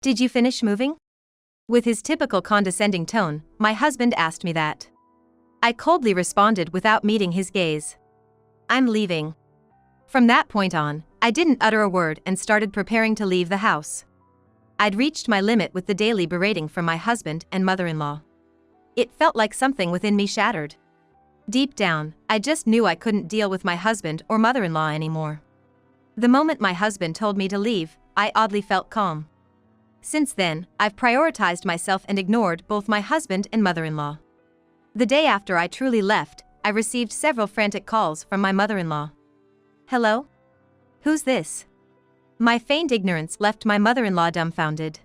Did you finish moving? With his typical condescending tone, my husband asked me that. I coldly responded without meeting his gaze. I'm leaving. From that point on, I didn't utter a word and started preparing to leave the house. I'd reached my limit with the daily berating from my husband and mother-in-law. It felt like something within me shattered. Deep down, I just knew I couldn't deal with my husband or mother-in-law anymore. The moment my husband told me to leave, I oddly felt calm. Since then, I've prioritized myself and ignored both my husband and mother-in-law. The day after I truly left, I received several frantic calls from my mother-in-law. Hello? Who's this? My feigned ignorance left my mother-in-law dumbfounded.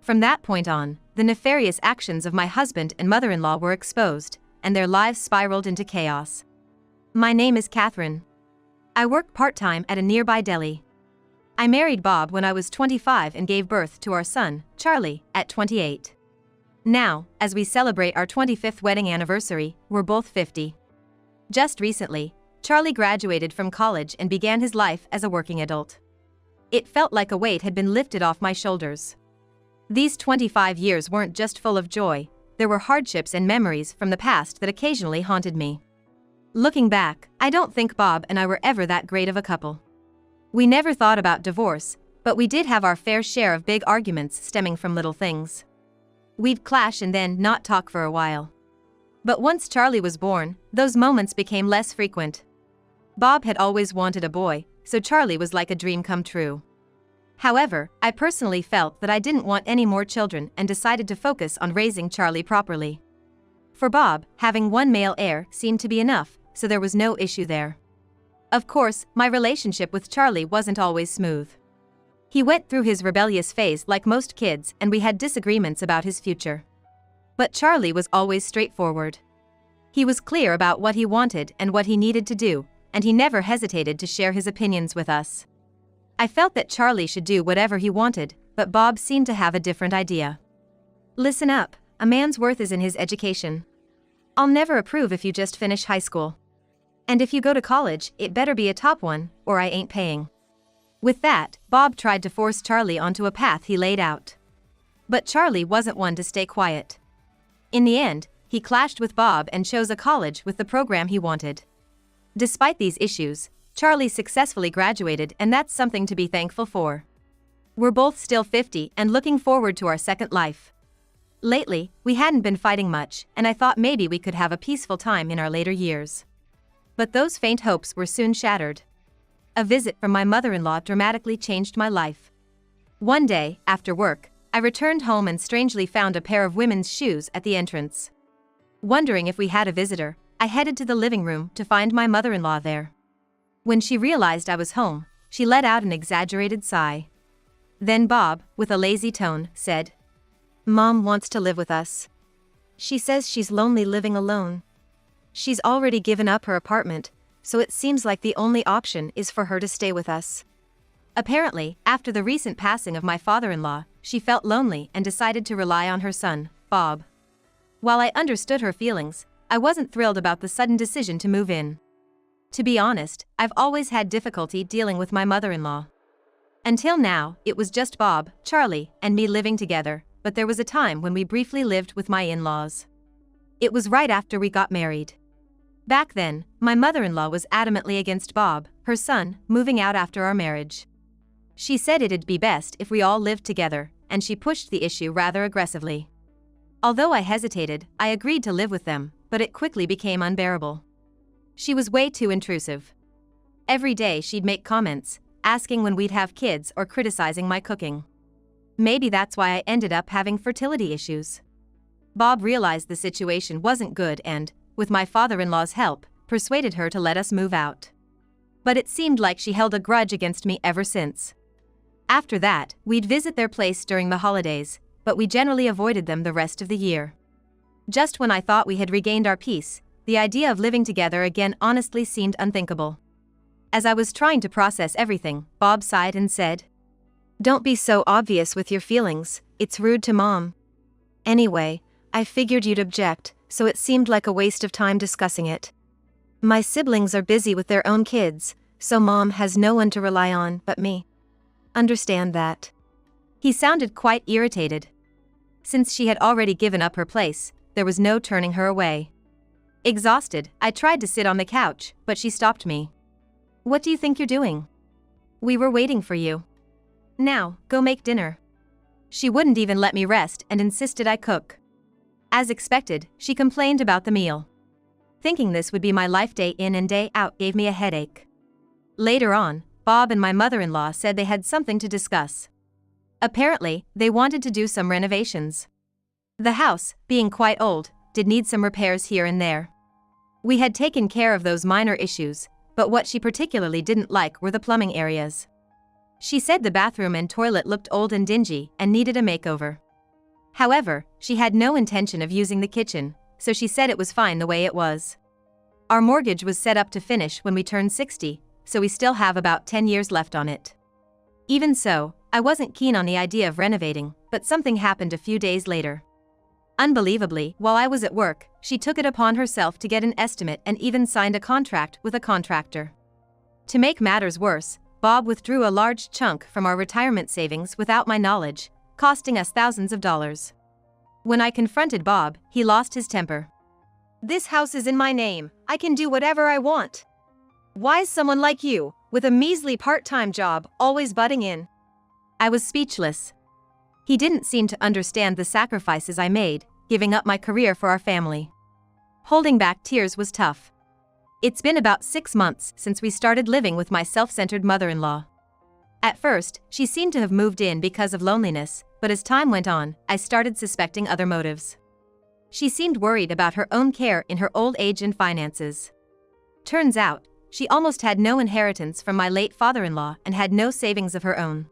From that point on, the nefarious actions of my husband and mother-in-law were exposed, and their lives spiraled into chaos. My name is Catherine. I work part-time at a nearby deli. I married Bob when I was 25 and gave birth to our son, Charlie, at 28. Now, as we celebrate our 25th wedding anniversary, we're both 50. Just recently, Charlie graduated from college and began his life as a working adult. It felt like a weight had been lifted off my shoulders. These 25 years weren't just full of joy, there were hardships and memories from the past that occasionally haunted me. Looking back, I don't think Bob and I were ever that great of a couple. We never thought about divorce, but we did have our fair share of big arguments stemming from little things. We'd clash and then not talk for a while. But once Charlie was born, those moments became less frequent. Bob had always wanted a boy, so Charlie was like a dream come true. However, I personally felt that I didn't want any more children and decided to focus on raising Charlie properly. For Bob, having one male heir seemed to be enough, so there was no issue there. Of course, my relationship with Charlie wasn't always smooth. He went through his rebellious phase like most kids, and we had disagreements about his future. But Charlie was always straightforward. He was clear about what he wanted and what he needed to do, and he never hesitated to share his opinions with us. I felt that Charlie should do whatever he wanted, but Bob seemed to have a different idea. Listen up, a man's worth is in his education. I'll never approve if you just finish high school. And if you go to college, it better be a top one, or I ain't paying. With that, Bob tried to force Charlie onto a path he laid out. But Charlie wasn't one to stay quiet. In the end, he clashed with Bob and chose a college with the program he wanted. Despite these issues, Charlie successfully graduated, and that's something to be thankful for. We're both still 50 and looking forward to our second life. Lately, we hadn't been fighting much, and I thought maybe we could have a peaceful time in our later years. But those faint hopes were soon shattered. A visit from my mother-in-law dramatically changed my life. One day, after work, I returned home and strangely found a pair of women's shoes at the entrance. Wondering if we had a visitor, I headed to the living room to find my mother-in-law there. When she realized I was home, she let out an exaggerated sigh. Then Bob, with a lazy tone, said, "Mom wants to live with us. She says she's lonely living alone. She's already given up her apartment, so it seems like the only option is for her to stay with us." Apparently, after the recent passing of my father-in-law, she felt lonely and decided to rely on her son, Bob. While I understood her feelings, I wasn't thrilled about the sudden decision to move in. To be honest, I've always had difficulty dealing with my mother-in-law. Until now, it was just Bob, Charlie, and me living together, but there was a time when we briefly lived with my in-laws. It was right after we got married. Back then, my mother-in-law was adamantly against Bob, her son, moving out after our marriage. She said it'd be best if we all lived together, and she pushed the issue rather aggressively. Although I hesitated, I agreed to live with them, but it quickly became unbearable. She was way too intrusive. Every day she'd make comments, asking when we'd have kids or criticizing my cooking. Maybe that's why I ended up having fertility issues. Bob realized the situation wasn't good and, with my father-in-law's help, persuaded her to let us move out. But it seemed like she held a grudge against me ever since. After that, we'd visit their place during the holidays, but we generally avoided them the rest of the year. Just when I thought we had regained our peace, the idea of living together again honestly seemed unthinkable. As I was trying to process everything, Bob sighed and said, "Don't be so obvious with your feelings, it's rude to Mom. Anyway, I figured you'd object, so it seemed like a waste of time discussing it. My siblings are busy with their own kids, so Mom has no one to rely on but me. Understand that." He sounded quite irritated. Since she had already given up her place, there was no turning her away. Exhausted, I tried to sit on the couch, but she stopped me. "What do you think you're doing? We were waiting for you. Now, go make dinner." She wouldn't even let me rest and insisted I cook. As expected, she complained about the meal. Thinking this would be my life day in and day out gave me a headache. Later on, Bob and my mother-in-law said they had something to discuss. Apparently, they wanted to do some renovations. The house, being quite old, did need some repairs here and there. We had taken care of those minor issues, but what she particularly didn't like were the plumbing areas. She said the bathroom and toilet looked old and dingy and needed a makeover. However, she had no intention of using the kitchen, so she said it was fine the way it was. Our mortgage was set up to finish when we turned 60, so we still have about 10 years left on it. Even so, I wasn't keen on the idea of renovating, but something happened a few days later. Unbelievably, while I was at work, she took it upon herself to get an estimate and even signed a contract with a contractor. To make matters worse, Bob withdrew a large chunk from our retirement savings without my knowledge, costing us thousands of dollars. When I confronted Bob, he lost his temper. "This house is in my name. I can do whatever I want. Why is someone like you, with a measly part-time job, always butting in?" I was speechless. He didn't seem to understand the sacrifices I made, giving up my career for our family. Holding back tears was tough. It's been about 6 months since we started living with my self-centered mother-in-law. At first, she seemed to have moved in because of loneliness, but as time went on, I started suspecting other motives. She seemed worried about her own care in her old age and finances. Turns out, she almost had no inheritance from my late father-in-law and had no savings of her own.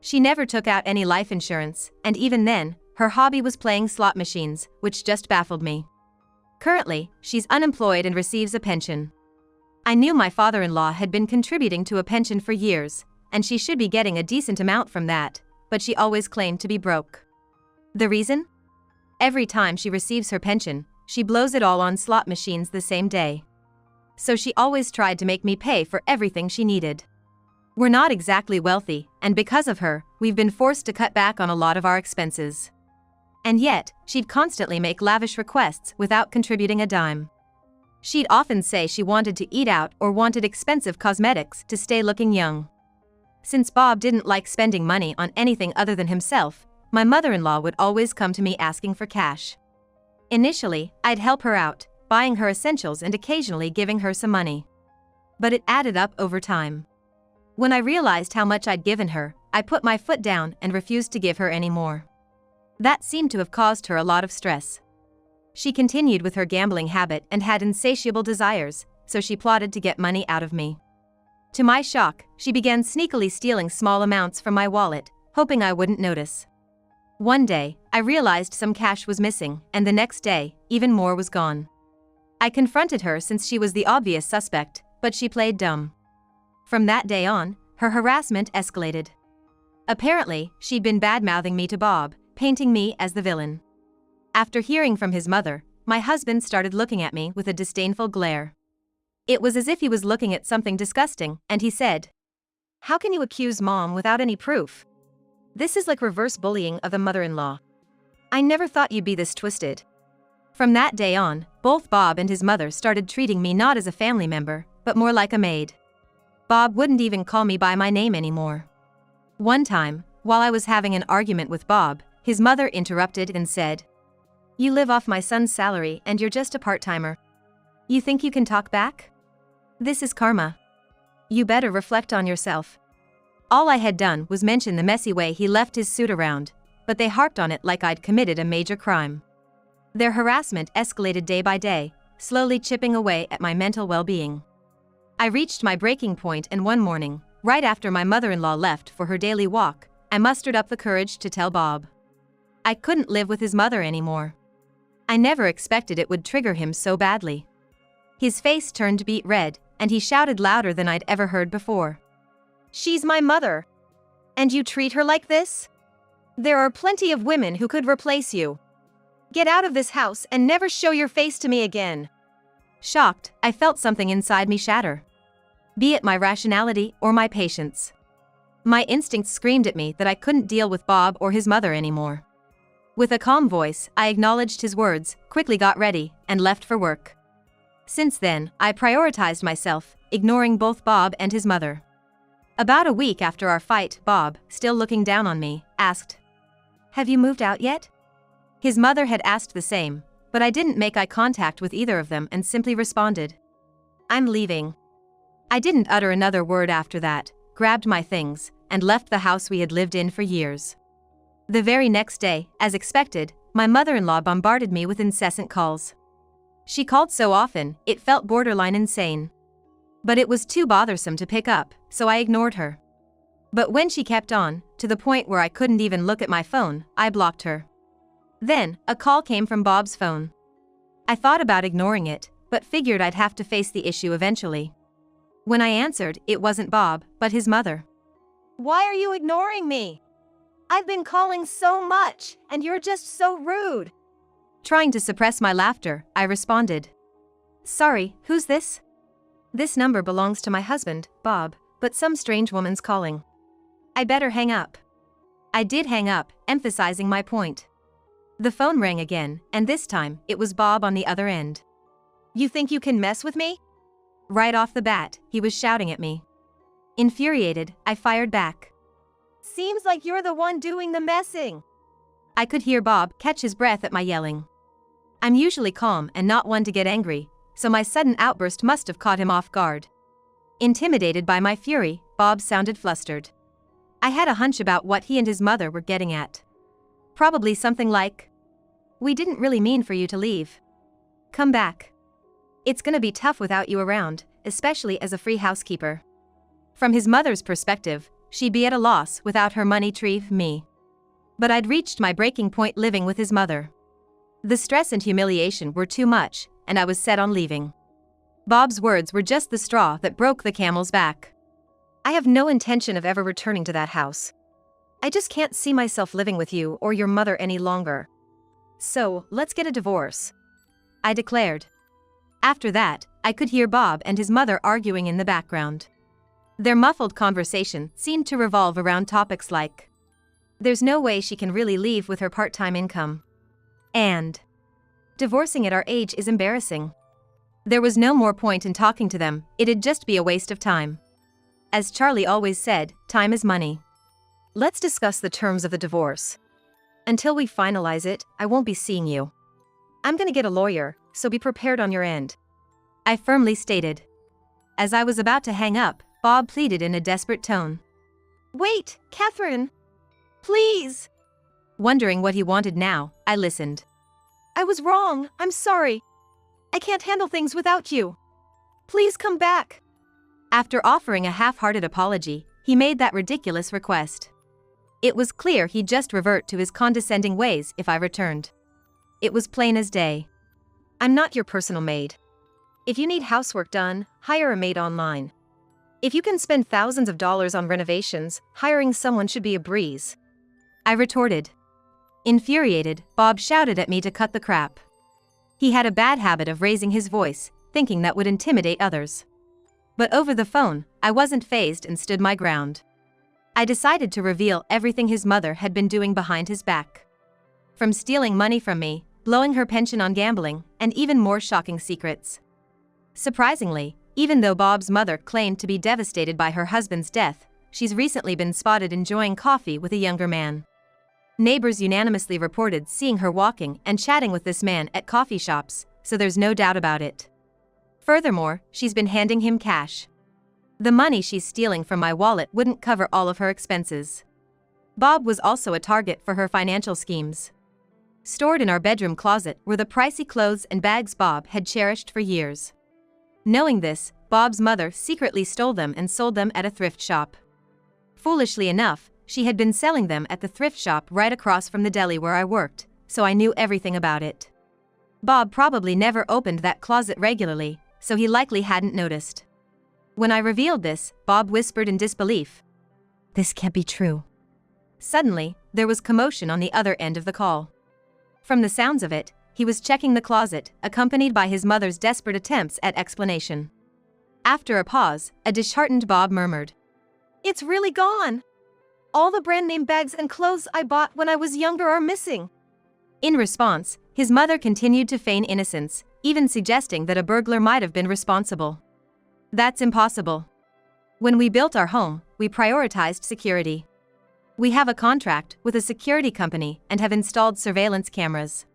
She never took out any life insurance, and even then, her hobby was playing slot machines, which just baffled me. Currently, she's unemployed and receives a pension. I knew my father-in-law had been contributing to a pension for years, and she should be getting a decent amount from that, but she always claimed to be broke. The reason? Every time she receives her pension, she blows it all on slot machines the same day. So she always tried to make me pay for everything she needed. We're not exactly wealthy, and because of her, we've been forced to cut back on a lot of our expenses. And yet, she'd constantly make lavish requests without contributing a dime. She'd often say she wanted to eat out or wanted expensive cosmetics to stay looking young. Since Bob didn't like spending money on anything other than himself, my mother-in-law would always come to me asking for cash. Initially, I'd help her out, buying her essentials and occasionally giving her some money. But it added up over time. When I realized how much I'd given her, I put my foot down and refused to give her any more. That seemed to have caused her a lot of stress. She continued with her gambling habit and had insatiable desires, so she plotted to get money out of me. To my shock, she began sneakily stealing small amounts from my wallet, hoping I wouldn't notice. One day, I realized some cash was missing, and the next day, even more was gone. I confronted her since she was the obvious suspect, but she played dumb. From that day on, her harassment escalated. Apparently, she'd been bad-mouthing me to Bob, painting me as the villain. After hearing from his mother, my husband started looking at me with a disdainful glare. It was as if he was looking at something disgusting, and he said, "How can you accuse Mom without any proof? This is like reverse bullying of the mother-in-law. I never thought you'd be this twisted." From that day on, both Bob and his mother started treating me not as a family member, but more like a maid. Bob wouldn't even call me by my name anymore. One time, while I was having an argument with Bob, his mother interrupted and said, "You live off my son's salary and you're just a part-timer. You think you can talk back? This is karma. You better reflect on yourself." All I had done was mention the messy way he left his suit around, but they harped on it like I'd committed a major crime. Their harassment escalated day by day, slowly chipping away at my mental well-being. I reached my breaking point, and one morning, right after my mother-in-law left for her daily walk, I mustered up the courage to tell Bob. I couldn't live with his mother anymore. I never expected it would trigger him so badly. His face turned beet red, and he shouted louder than I'd ever heard before. "She's my mother. And you treat her like this? There are plenty of women who could replace you. Get out of this house and never show your face to me again." Shocked, I felt something inside me shatter. Be it my rationality or my patience. My instincts screamed at me that I couldn't deal with Bob or his mother anymore. With a calm voice, I acknowledged his words, quickly got ready, and left for work. Since then, I prioritized myself, ignoring both Bob and his mother. About a week after our fight, Bob, still looking down on me, asked, "Have you moved out yet?" His mother had asked the same, but I didn't make eye contact with either of them and simply responded, "I'm leaving." I didn't utter another word after that, grabbed my things, and left the house we had lived in for years. The very next day, as expected, my mother-in-law bombarded me with incessant calls. She called so often, it felt borderline insane. But it was too bothersome to pick up, so I ignored her. But when she kept on, to the point where I couldn't even look at my phone, I blocked her. Then, a call came from Bob's phone. I thought about ignoring it, but figured I'd have to face the issue eventually. When I answered, it wasn't Bob, but his mother. "Why are you ignoring me? I've been calling so much, and you're just so rude." Trying to suppress my laughter, I responded, "Sorry, who's this?" "This number belongs to my husband, Bob, but some strange woman's calling. I better hang up." I did hang up, emphasizing my point. The phone rang again, and this time, it was Bob on the other end. "You think you can mess with me?" Right off the bat, he was shouting at me. Infuriated, I fired back, "Seems like you're the one doing the messing." I could hear Bob catch his breath at my yelling. I'm usually calm and not one to get angry, so my sudden outburst must have caught him off guard. Intimidated by my fury, Bob sounded flustered. I had a hunch about what he and his mother were getting at. Probably something like, "We didn't really mean for you to leave. Come back. It's gonna be tough without you around, especially as a free housekeeper." From his mother's perspective, she'd be at a loss without her money tree, me. But I'd reached my breaking point living with his mother. The stress and humiliation were too much, and I was set on leaving. Bob's words were just the straw that broke the camel's back. "I have no intention of ever returning to that house. I just can't see myself living with you or your mother any longer. So, let's get a divorce," I declared. After that, I could hear Bob and his mother arguing in the background. Their muffled conversation seemed to revolve around topics like, "There's no way she can really leave with her part-time income," and "Divorcing at our age is embarrassing." There was no more point in talking to them, it'd just be a waste of time. As Charlie always said, time is money. "Let's discuss the terms of the divorce. Until we finalize it, I won't be seeing you. I'm gonna get a lawyer, so be prepared on your end," I firmly stated. As I was about to hang up, Bob pleaded in a desperate tone, "Wait, Catherine. Please." Wondering what he wanted now, I listened. "I was wrong, I'm sorry. I can't handle things without you. Please come back." After offering a half-hearted apology, he made that ridiculous request. It was clear he'd just revert to his condescending ways if I returned. It was plain as day. "I'm not your personal maid. If you need housework done, hire a maid online. If you can spend thousands of dollars on renovations, hiring someone should be a breeze," I retorted. Infuriated, Bob shouted at me to cut the crap. He had a bad habit of raising his voice, thinking that would intimidate others. But over the phone, I wasn't fazed and stood my ground. I decided to reveal everything his mother had been doing behind his back. From stealing money from me, blowing her pension on gambling, and even more shocking secrets. Surprisingly, even though Bob's mother claimed to be devastated by her husband's death, she's recently been spotted enjoying coffee with a younger man. Neighbors unanimously reported seeing her walking and chatting with this man at coffee shops, so there's no doubt about it. Furthermore, she's been handing him cash. The money she's stealing from my wallet wouldn't cover all of her expenses. Bob was also a target for her financial schemes. Stored in our bedroom closet were the pricey clothes and bags Bob had cherished for years. Knowing this, Bob's mother secretly stole them and sold them at a thrift shop. Foolishly enough, she had been selling them at the thrift shop right across from the deli where I worked, so I knew everything about it. Bob probably never opened that closet regularly, so he likely hadn't noticed. When I revealed this, Bob whispered in disbelief, "This can't be true." Suddenly, there was commotion on the other end of the call. From the sounds of it, he was checking the closet, accompanied by his mother's desperate attempts at explanation. After a pause, a disheartened Bob murmured, "It's really gone. all the brand name bags and clothes I bought when I was younger are missing. In response, his mother continued to feign innocence, even suggesting that a burglar might have been responsible. That's impossible. When we built our home, we prioritized security. We have a contract with a security company and have installed surveillance cameras.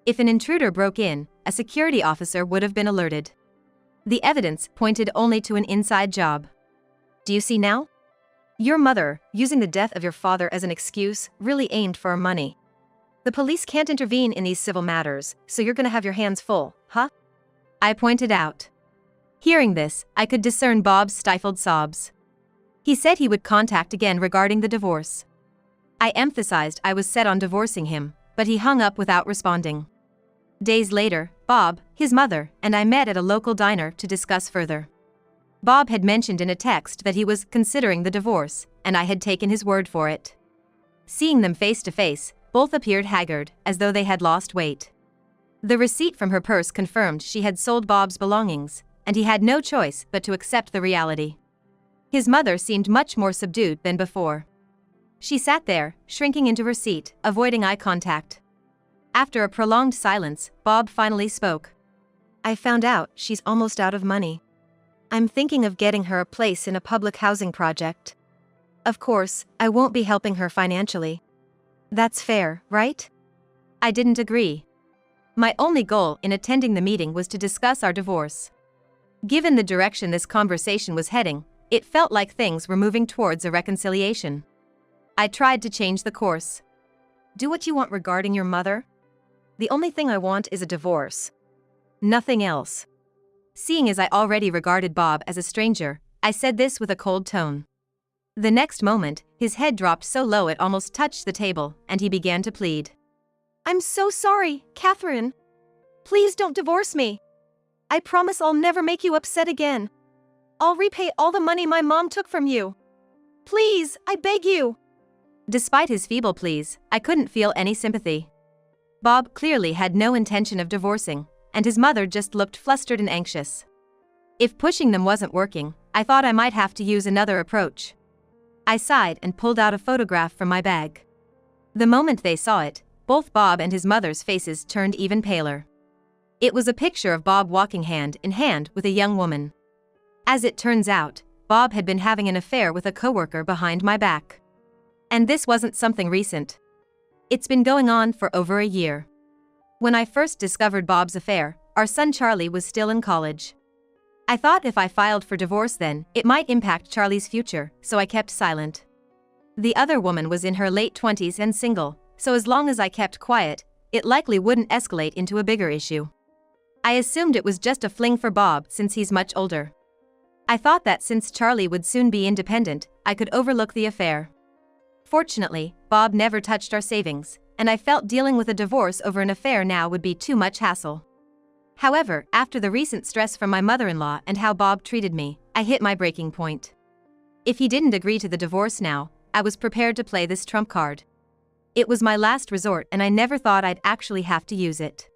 If an intruder broke in, a security officer would have been alerted. The evidence pointed only to an inside job. Do you see now? Your mother, using the death of your father as an excuse, really aimed for our money. The police can't intervene in these civil matters, so you're gonna have your hands full, huh? I pointed out. Hearing this, I could discern Bob's stifled sobs. He said he would contact again regarding the divorce. I emphasized I was set on divorcing him, but he hung up without responding. Days later, Bob, his mother, and I met at a local diner to discuss further. Bob had mentioned in a text that he was considering the divorce, and I had taken his word for it. Seeing them face to face, both appeared haggard, as though they had lost weight. The receipt from her purse confirmed she had sold Bob's belongings, and he had no choice but to accept the reality. His mother seemed much more subdued than before. She sat there, shrinking into her seat, avoiding eye contact. After a prolonged silence, Bob finally spoke. I found out she's almost out of money. I'm thinking of getting her a place in a public housing project. Of course, I won't be helping her financially. That's fair, right? I didn't agree. My only goal in attending the meeting was to discuss our divorce. Given the direction this conversation was heading, it felt like things were moving towards a reconciliation. I tried to change the course. Do what you want regarding your mother. The only thing I want is a divorce. Nothing else. Seeing as I already regarded Bob as a stranger, I said this with a cold tone. The next moment, his head dropped so low it almost touched the table, and he began to plead. I'm so sorry, Catherine. Please don't divorce me. I promise I'll never make you upset again. I'll repay all the money my mom took from you. Please, I beg you. Despite his feeble pleas, I couldn't feel any sympathy. Bob clearly had no intention of divorcing, and his mother just looked flustered and anxious. If pushing them wasn't working, I thought I might have to use another approach. I sighed and pulled out a photograph from my bag. The moment they saw it, both Bob and his mother's faces turned even paler. It was a picture of Bob walking hand in hand with a young woman. As it turns out, Bob had been having an affair with a coworker behind my back. And this wasn't something recent. It's been going on for over a year. When I first discovered Bob's affair, our son Charlie was still in college. I thought if I filed for divorce then, it might impact Charlie's future, so I kept silent. The other woman was in her late 20s and single, so as long as I kept quiet, it likely wouldn't escalate into a bigger issue. I assumed it was just a fling for Bob since he's much older. I thought that since Charlie would soon be independent, I could overlook the affair. Fortunately, Bob never touched our savings, and I felt dealing with a divorce over an affair now would be too much hassle. However, after the recent stress from my mother-in-law and how Bob treated me, I hit my breaking point. If he didn't agree to the divorce now, I was prepared to play this trump card. It was my last resort and I never thought I'd actually have to use it.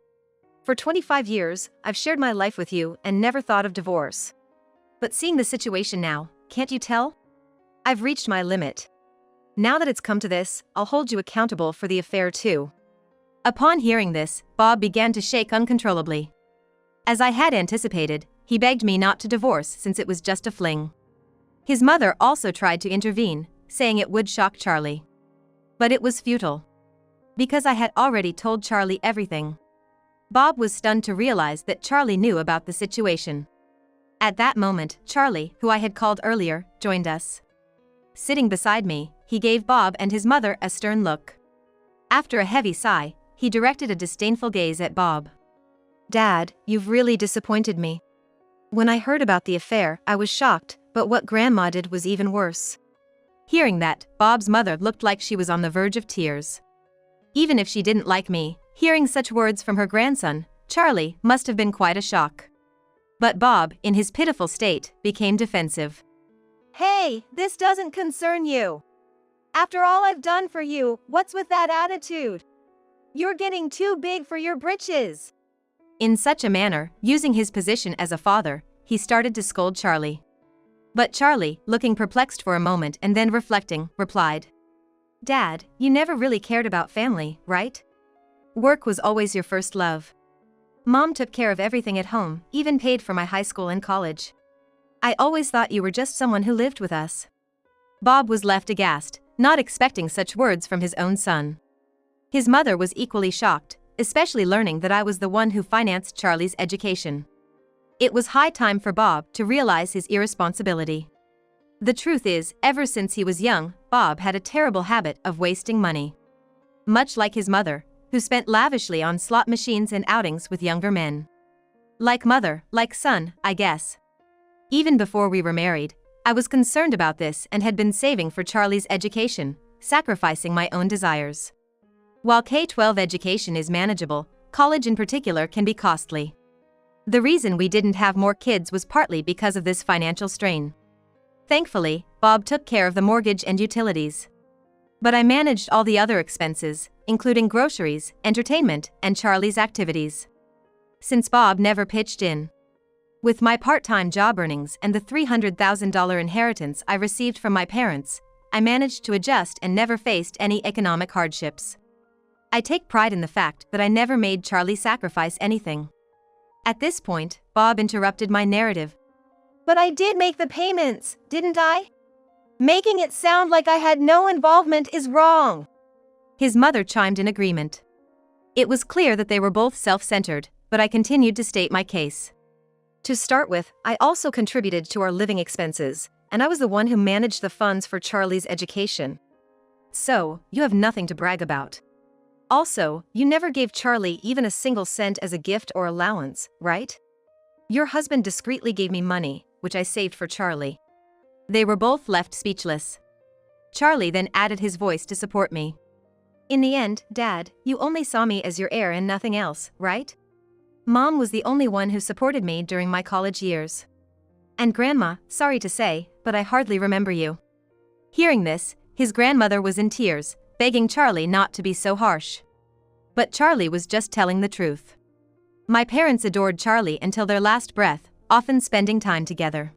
For 25 years, I've shared my life with you and never thought of divorce. But seeing the situation now, can't you tell? I've reached my limit. Now that it's come to this, I'll hold you accountable for the affair too. Upon hearing this, Bob began to shake uncontrollably. As I had anticipated, he begged me not to divorce since it was just a fling. His mother also tried to intervene, saying it would shock Charlie. But it was futile. Because I had already told Charlie everything. Bob was stunned to realize that Charlie knew about the situation. At that moment, Charlie, who I had called earlier, joined us. Sitting beside me, he gave Bob and his mother a stern look. After a heavy sigh, he directed a disdainful gaze at Bob. Dad, you've really disappointed me. When I heard about the affair, I was shocked, but what Grandma did was even worse. Hearing that, Bob's mother looked like she was on the verge of tears. Even if she didn't like me, hearing such words from her grandson, Charlie, must have been quite a shock. But Bob, in his pitiful state, became defensive. Hey, this doesn't concern you. After all I've done for you, what's with that attitude? You're getting too big for your britches. In such a manner, using his position as a father, he started to scold Charlie. But Charlie, looking perplexed for a moment and then reflecting, replied, Dad, you never really cared about family, right? Work was always your first love. Mom took care of everything at home, even paid for my high school and college. I always thought you were just someone who lived with us. Bob was left aghast, not expecting such words from his own son. His mother was equally shocked, especially learning that I was the one who financed Charlie's education. It was high time for Bob to realize his irresponsibility. The truth is, ever since he was young, Bob had a terrible habit of wasting money. Much like his mother, who spent lavishly on slot machines and outings with younger men. Like mother, like son, I guess. Even before we were married, I was concerned about this and had been saving for Charlie's education, sacrificing my own desires. While K-12 education is manageable, college in particular can be costly. The reason we didn't have more kids was partly because of this financial strain. Thankfully, Bob took care of the mortgage and utilities. But I managed all the other expenses, including groceries, entertainment, and Charlie's activities. Since Bob never pitched in. With my part-time job earnings and the $300,000 inheritance I received from my parents, I managed to adjust and never faced any economic hardships. I take pride in the fact that I never made Charlie sacrifice anything. At this point, Bob interrupted my narrative. But I did make the payments, didn't I? Making it sound like I had no involvement is wrong. His mother chimed in agreement. It was clear that they were both self-centered, but I continued to state my case. To start with, I also contributed to our living expenses, and I was the one who managed the funds for Charlie's education. So, you have nothing to brag about. Also, you never gave Charlie even a single cent as a gift or allowance, right? Your husband discreetly gave me money, which I saved for Charlie. They were both left speechless. Charlie then added his voice to support me. In the end, Dad, you only saw me as your heir and nothing else, right? Mom was the only one who supported me during my college years. And Grandma, sorry to say, but I hardly remember you. Hearing this, his grandmother was in tears, begging Charlie not to be so harsh. But Charlie was just telling the truth. My parents adored Charlie until their last breath, often spending time together.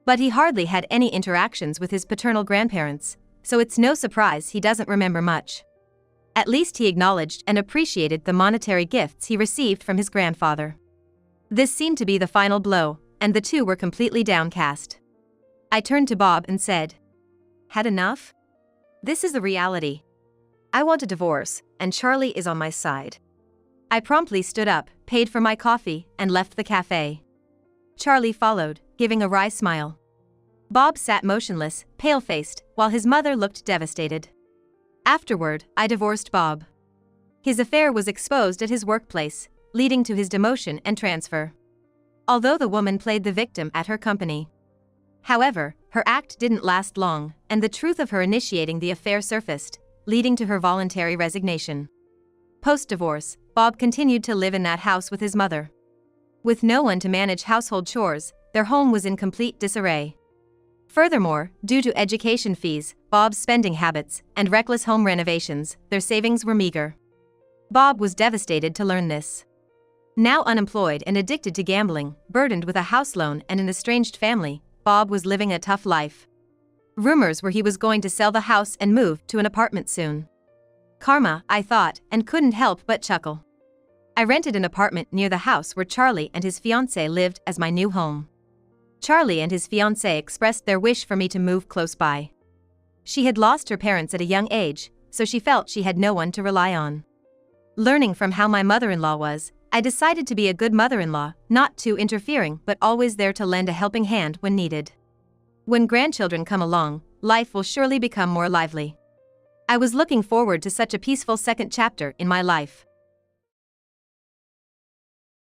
But he hardly had any interactions with his paternal grandparents, so it's no surprise he doesn't remember much. At least he acknowledged and appreciated the monetary gifts he received from his grandfather. This seemed to be the final blow, and the two were completely downcast. I turned to Bob and said, "Had enough? This is the reality. I want a divorce, and Charlie is on my side." I promptly stood up, paid for my coffee, and left the cafe. Charlie followed, giving a wry smile. Bob sat motionless, pale-faced, while his mother looked devastated. Afterward, I divorced Bob. His affair was exposed at his workplace, leading to his demotion and transfer. Although the woman played the victim at her company. However, her act didn't last long, and the truth of her initiating the affair surfaced, leading to her voluntary resignation. Post-divorce, Bob continued to live in that house with his mother. With no one to manage household chores, their home was in complete disarray. Furthermore, due to education fees, Bob's spending habits, and reckless home renovations, their savings were meager. Bob was devastated to learn this. Now unemployed and addicted to gambling, burdened with a house loan and an estranged family, Bob was living a tough life. Rumors were he was going to sell the house and move to an apartment soon. Karma, I thought, and couldn't help but chuckle. I rented an apartment near the house where Charlie and his fiancée lived as my new home. Charlie and his fiancée expressed their wish for me to move close by. She had lost her parents at a young age, so she felt she had no one to rely on. Learning from how my mother-in-law was, I decided to be a good mother-in-law, not too interfering but always there to lend a helping hand when needed. When grandchildren come along, life will surely become more lively. I was looking forward to such a peaceful second chapter in my life.